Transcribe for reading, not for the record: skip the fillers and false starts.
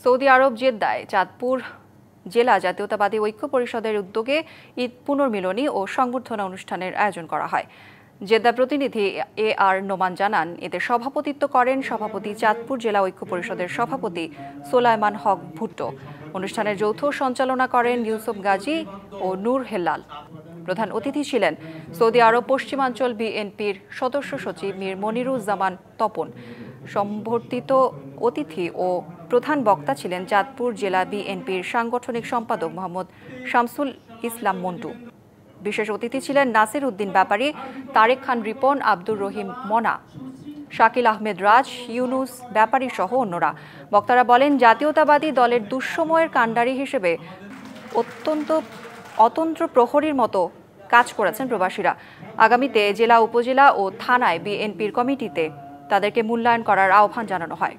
Saudi আরব জেদ্দায় চাঁদপুর জেলা জাতীয়তাবাদী ঐক্য পরিষদের উদ্যোগে ঈদ পুনর্মিলনী ও সংবর্ধনা অনুষ্ঠানের আয়োজন করা হয়। জেদ্দা প্রতিনিধি AR নোমান জানান, এতে সভাপতিত্ব করেন সভাপতি চাঁদপুর জেলা ঐক্য পরিষদের সভাপতি সোলায়মান হক ভুট্টো। অনুষ্ঠানের যৌথ সঞ্চালনা করেন ইউসুফ গাজী ও নূর হেলাল। প্রধান অতিথি ছিলেন সৌদি আরব পশ্চিমাঞ্চল বিএনপির সদস্য সচিব মীর মনিরুজ্জামান তপন। সম্বর্ধিত অতিথি ও প্রধান বক্তা ছিলেন চাঁদপুর জেলা বিএনপির সাংগঠনিক সম্পাদক মোহাম্মদ শামসুল ইসলাম মন্টু। বিশেষ অতিথি ছিলেন নাসির উদ্দিন ব্যাপারী, তারেক খান রিপন, আব্দুর রহিম মনা, শাকিল আহমেদ রাজ, ইউনুস ব্যাপারী সহ অন্যরা। বক্তারা বলেন, জাতীয়তাবাদী দলের দুঃসময়ের কাণ্ডারি হিসেবে অতন্ত্র প্রহরীর মতো কাজ করেছেন প্রবাসীরা। আগামীতে জেলা, উপজেলা ও থানায় বিএনপির কমিটিতে তাদেরকে মূল্যায়ন করার আহ্বান জানানো হয়।